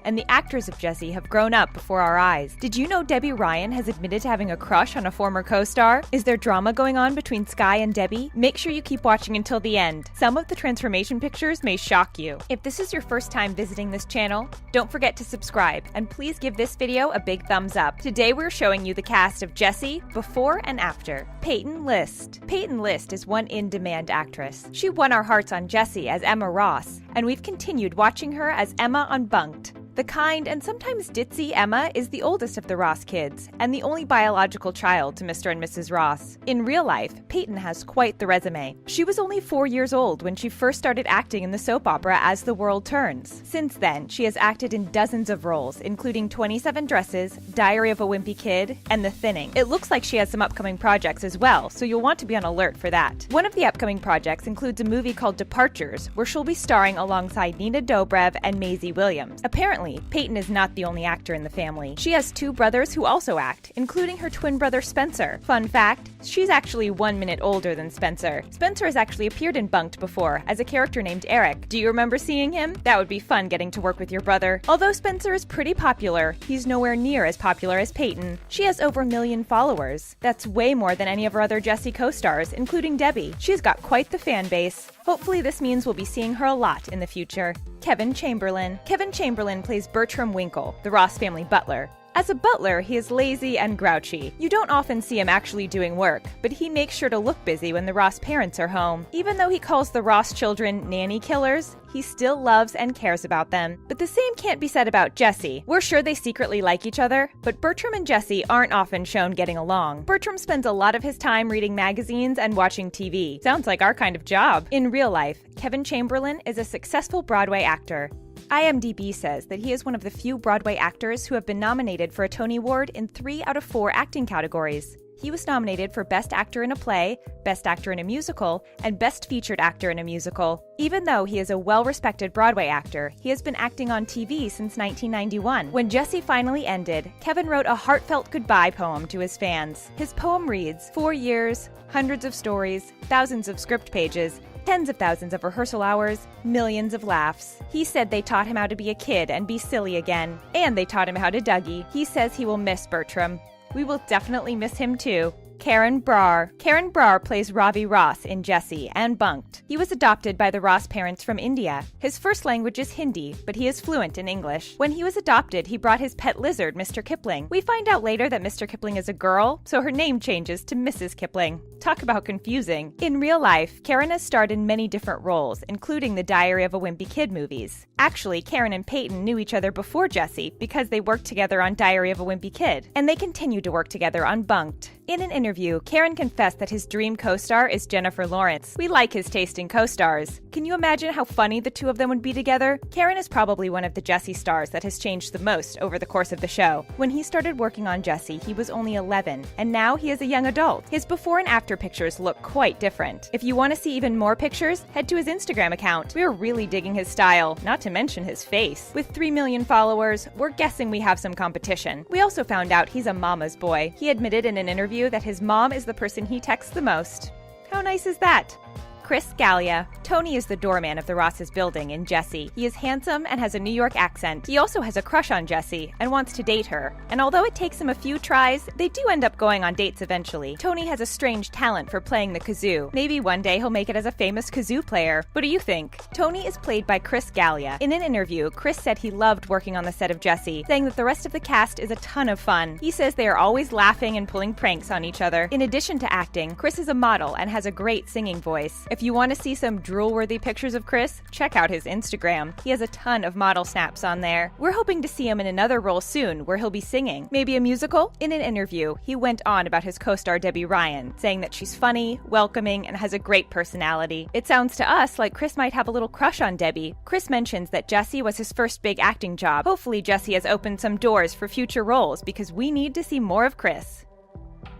and the actors of Jessie have grown up before our eyes. Did you know Debby Ryan has admitted to having a crush on a former co-star? Is there drama going on between Sky and Debby? Make sure you keep watching until the end. Some of the transformation pictures may shock you. If this is your first time visiting this channel, don't forget to subscribe, and please give this video a big thumbs up. Today we're showing you the cast of Jessie Before and After. Peyton List. Peyton List is one in-demand actress. She won our hearts on Jessie as Emma Ross, and we've continued watching her as Emma on Bunk'd. The kind and sometimes ditzy Emma is the oldest of the Ross kids, and the only biological child to Mr. and Mrs. Ross. In real life, Peyton has quite the resume. She was only 4 years old when she first started acting in the soap opera As the World Turns. Since then, she has acted in dozens of roles, including 27 Dresses, Diary of a Wimpy Kid, and The Thinning. It looks like she has some upcoming projects as well, so you'll want to be on alert for that. One of the upcoming projects includes a movie called Departures, where she'll be starring alongside Nina Dobrev and Maisie Williams. Apparently, Peyton is not the only actor in the family. She has 2 brothers who also act, including her twin brother Spencer. Fun fact, she's actually 1 minute older than Spencer. Spencer has actually appeared in Bunk'd before, as a character named Eric. Do you remember seeing him? That would be fun getting to work with your brother. Although Spencer is pretty popular, he's nowhere near as popular as Peyton. She has over 1 million followers. That's way more than any of her other Jessie co-stars, including Debby. She's got quite the fan base. Hopefully this means we'll be seeing her a lot in the future. Kevin Chamberlain. Kevin Chamberlain plays Bertram Winkle, the Ross family butler. As a butler, he is lazy and grouchy. You don't often see him actually doing work, but he makes sure to look busy when the Ross parents are home. Even though he calls the Ross children nanny killers, he still loves and cares about them. But the same can't be said about Jessie. We're sure they secretly like each other, but Bertram and Jessie aren't often shown getting along. Bertram spends a lot of his time reading magazines and watching TV. Sounds like our kind of job. In real life, Kevin Chamberlain is a successful Broadway actor. IMDb says that he is one of the few Broadway actors who have been nominated for a Tony Award in 3 out of 4 acting categories. He was nominated for Best Actor in a Play, Best Actor in a Musical, and Best Featured Actor in a Musical. Even though he is a well-respected Broadway actor, he has been acting on TV since 1991. When Jessie finally ended, Kevin wrote a heartfelt goodbye poem to his fans. His poem reads, 4 years, hundreds of stories, thousands of script pages, tens of thousands of rehearsal hours, millions of laughs. He said they taught him how to be a kid and be silly again. And they taught him how to Dougie. He says he will miss Bertram. We will definitely miss him too. Karen Brar. Karen Brar plays Ravi Ross in Jessie and Bunk'd. He was adopted by the Ross parents from India. His first language is Hindi, but he is fluent in English. When he was adopted, he brought his pet lizard, Mr. Kipling. We find out later that Mr. Kipling is a girl, so her name changes to Mrs. Kipling. Talk about confusing. In real life, Karen has starred in many different roles, including the Diary of a Wimpy Kid movies. Actually, Karen and Peyton knew each other before Jessie because they worked together on Diary of a Wimpy Kid, and they continue to work together on Bunk'd. In an interview, Karen confessed that his dream co-star is Jennifer Lawrence. We like his taste in co-stars. Can you imagine how funny the two of them would be together? Karen is probably one of the Jessie stars that has changed the most over the course of the show. When he started working on Jessie, he was only 11, and now he is a young adult. His before and after pictures look quite different. If you want to see even more pictures, head to his Instagram account. We're really digging his style, not to mention his face. With 3 million followers, we're guessing we have some competition. We also found out he's a mama's boy. He admitted in an interview that his mom is the person he texts the most. How nice is that? Chris Gallia. Tony is the doorman of the Ross's building in Jessie. He is handsome and has a New York accent. He also has a crush on Jessie and wants to date her. And although it takes him a few tries, they do end up going on dates eventually. Tony has a strange talent for playing the kazoo. Maybe one day he'll make it as a famous kazoo player. What do you think? Tony is played by Chris Gallia. In an interview, Chris said he loved working on the set of Jessie, saying that the rest of the cast is a ton of fun. He says they are always laughing and pulling pranks on each other. In addition to acting, Chris is a model and has a great singing voice. If you want to see some drool-worthy pictures of Chris, check out his Instagram. He has a ton of model snaps on there. We're hoping to see him in another role soon where he'll be singing. Maybe a musical? In an interview, he went on about his co-star Debby Ryan, saying that she's funny, welcoming, and has a great personality. It sounds to us like Chris might have a little crush on Debby. Chris mentions that Jessie was his first big acting job. Hopefully Jessie has opened some doors for future roles because we need to see more of Chris.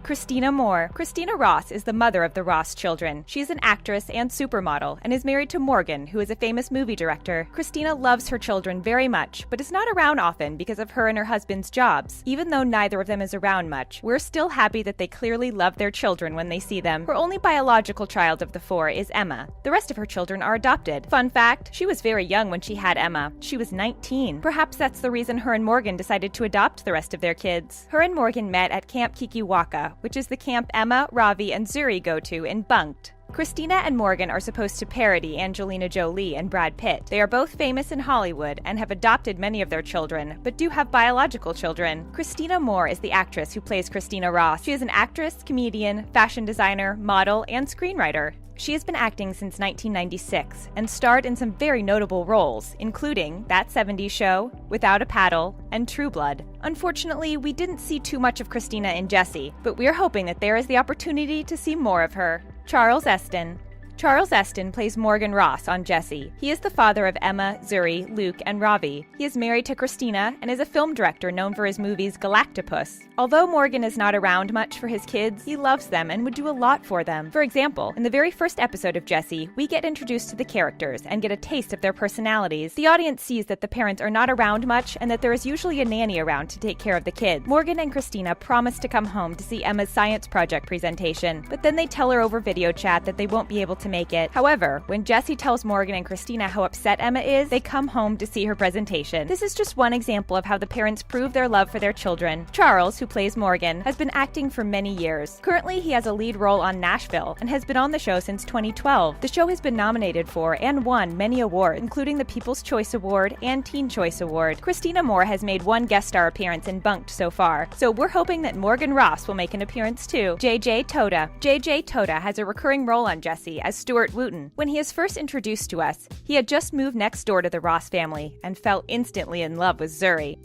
Christina Moore. Christina Ross is the mother of the Ross children. She is an actress and supermodel and is married to Morgan, who is a famous movie director. Christina loves her children very much, but is not around often because of her and her husband's jobs. Even though neither of them is around much, we're still happy that they clearly love their children when they see them. Her only biological child of the 4 is Emma. The rest of her children are adopted. Fun fact, she was very young when she had Emma. She was 19. Perhaps that's the reason her and Morgan decided to adopt the rest of their kids. Her and Morgan met at Camp Kikiwaka, which is the camp Emma, Ravi, and Zuri go to in Bunk'd. Christina and Morgan are supposed to parody Angelina Jolie and Brad Pitt. They are both famous in Hollywood and have adopted many of their children, but do have biological children. Christina Moore is the actress who plays Christina Ross. She is an actress, comedian, fashion designer, model, and screenwriter. She has been acting since 1996 and starred in some very notable roles, including That 70s Show, Without a Paddle, and True Blood. Unfortunately, we didn't see too much of Christina in Jessie, but we're hoping that there is the opportunity to see more of her. Charles Eston. Charles Eston plays Morgan Ross on Jessie. He is the father of Emma, Zuri, Luke, and Ravi. He is married to Christina and is a film director known for his movies Galactopus. Although Morgan is not around much for his kids, he loves them and would do a lot for them. For example, in the very first episode of Jessie, we get introduced to the characters and get a taste of their personalities. The audience sees that the parents are not around much and that there is usually a nanny around to take care of the kids. Morgan and Christina promise to come home to see Emma's science project presentation, but then they tell her over video chat that they won't be able to make it. However, when Jessie tells Morgan and Christina how upset Emma is, they come home to see her presentation. This is just one example of how the parents prove their love for their children. Charles, who plays Morgan, has been acting for many years. Currently, he has a lead role on Nashville and has been on the show since 2012. The show has been nominated for and won many awards, including the People's Choice Award and Teen Choice Award. Christina Moore has made one guest star appearance in Bunk'd so far, so we're hoping that Morgan Ross will make an appearance too. JJ Toda. JJ Toda has a recurring role on Jessie as Stuart Wooten. When he is first introduced to us, he had just moved next door to the Ross family and fell instantly in love with Zuri.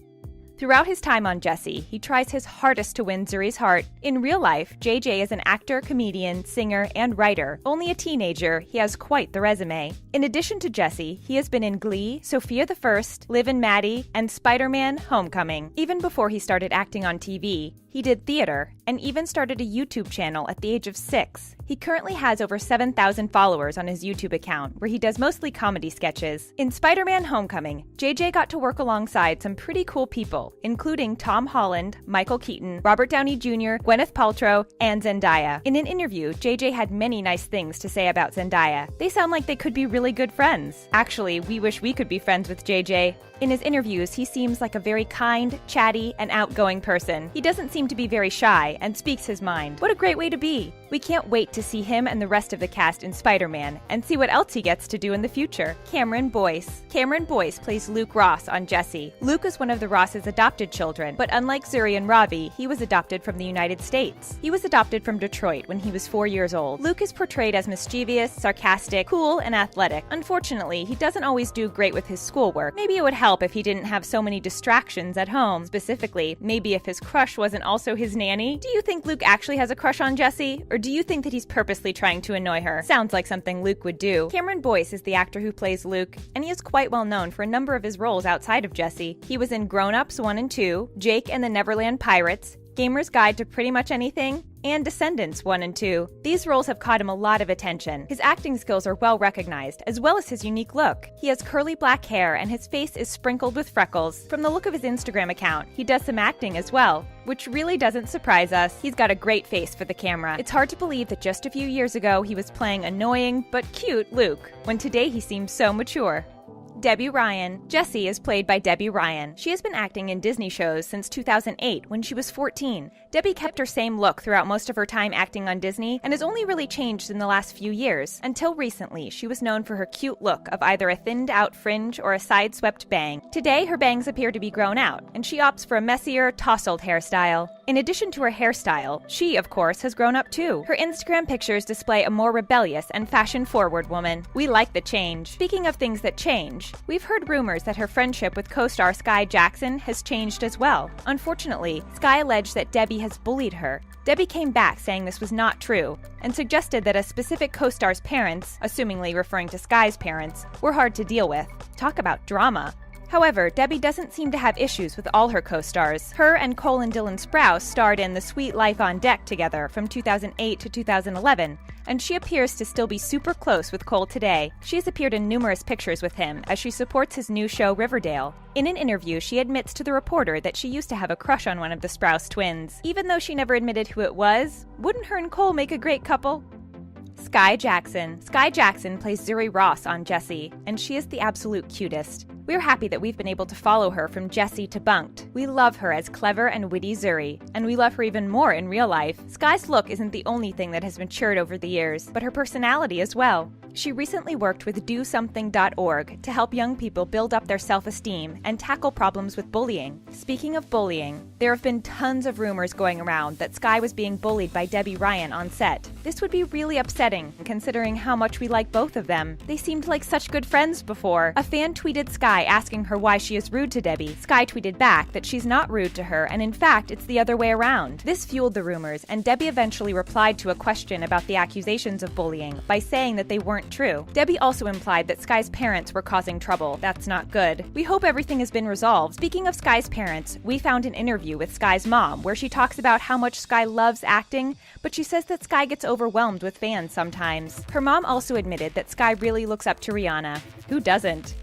Throughout his time on Jessie, he tries his hardest to win Zuri's heart. In real life, JJ is an actor, comedian, singer, and writer. Only a teenager, he has quite the resume. In addition to Jessie, he has been in Glee, Sophia the First, Liv and Maddie, and Spider-Man: Homecoming. Even before he started acting on TV, he did theater, and even started a YouTube channel at the age of 6. He currently has over 7,000 followers on his YouTube account, where he does mostly comedy sketches. In Spider-Man: Homecoming, JJ got to work alongside some pretty cool people, including Tom Holland, Michael Keaton, Robert Downey Jr., Gwyneth Paltrow, and Zendaya. In an interview, JJ had many nice things to say about Zendaya. They sound like they could be really good friends. Actually, we wish we could be friends with JJ. In his interviews, he seems like a very kind, chatty, and outgoing person. He doesn't seem to be very shy and speaks his mind. What a great way to be! We can't wait to see him and the rest of the cast in Spider-Man and see what else he gets to do in the future. Cameron Boyce. Cameron Boyce plays Luke Ross on Jessie. Luke is one of the Ross's adopted children, but unlike Zuri and Ravi, he was adopted from the United States. He was adopted from Detroit when he was 4 years old. Luke is portrayed as mischievous, sarcastic, cool, and athletic. Unfortunately, he doesn't always do great with his schoolwork. Maybe it would help if he didn't have so many distractions at home. Specifically, maybe if his crush wasn't also his nanny. Do you think Luke actually has a crush on Jessie? Or do you think that he's purposely trying to annoy her? Sounds like something Luke would do. Cameron Boyce is the actor who plays Luke, and he is quite well known for a number of his roles outside of Jessie. He was in Grown Ups 1 and 2, Jake and the Neverland Pirates, Gamer's Guide to Pretty Much Anything, and Descendants 1 and 2. These roles have caught him a lot of attention. His acting skills are well recognized, as well as his unique look. He has curly black hair and his face is sprinkled with freckles. From the look of his Instagram account, he does some acting as well, which really doesn't surprise us. He's got a great face for the camera. It's hard to believe that just a few years ago he was playing annoying but cute Luke, when today he seems so mature. Debby Ryan. Jessie is played by Debby Ryan. She has been acting in Disney shows since 2008 when she was 14. Debby kept her same look throughout most of her time acting on Disney and has only really changed in the last few years. Until recently, she was known for her cute look of either a thinned out fringe or a side-swept bang. Today, her bangs appear to be grown out, and she opts for a messier, tousled hairstyle. In addition to her hairstyle, she, of course, has grown up too. Her Instagram pictures display a more rebellious and fashion-forward woman. We like the change. Speaking of things that change, we've heard rumors that her friendship with co-star Sky Jackson has changed as well. Unfortunately, Sky alleged that Debby has bullied her. Debby came back saying this was not true, and suggested that a specific co-star's parents, assumingly referring to Sky's parents, were hard to deal with. Talk about drama. However, Debby doesn't seem to have issues with all her co-stars. Her and Cole and Dylan Sprouse starred in The Sweet Life on Deck together from 2008 to 2011, and she appears to still be super close with Cole today. She has appeared in numerous pictures with him as she supports his new show Riverdale. In an interview, she admits to the reporter that she used to have a crush on one of the Sprouse twins. Even though she never admitted who it was, wouldn't her and Cole make a great couple? Sky Jackson. Sky Jackson plays Zuri Ross on Jessie, and she is the absolute cutest. We're happy that we've been able to follow her from Jessie to Bunk'd. We love her as clever and witty Zuri, and we love her even more in real life. Sky's look isn't the only thing that has matured over the years, but her personality as well. She recently worked with DoSomething.org to help young people build up their self-esteem and tackle problems with bullying. Speaking of bullying, there have been tons of rumors going around that Sky was being bullied by Debby Ryan on set. This would be really upsetting, considering how much we like both of them. They seemed like such good friends before. A fan tweeted Sky asking her why she is rude to Debby. Sky tweeted back that she's not rude to her, and in fact, it's the other way around. This fueled the rumors, and Debby eventually replied to a question about the accusations of bullying by saying that they weren't true. Debby also implied that Sky's parents were causing trouble. That's not good. We hope everything has been resolved. Speaking of Sky's parents, we found an interview with Sky's mom where she talks about how much Sky loves acting, but she says that Sky gets overwhelmed with fans sometimes. Her mom also admitted that Sky really looks up to Rihanna. Who doesn't?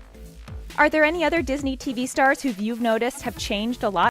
Are there any other Disney TV stars who you've noticed have changed a lot?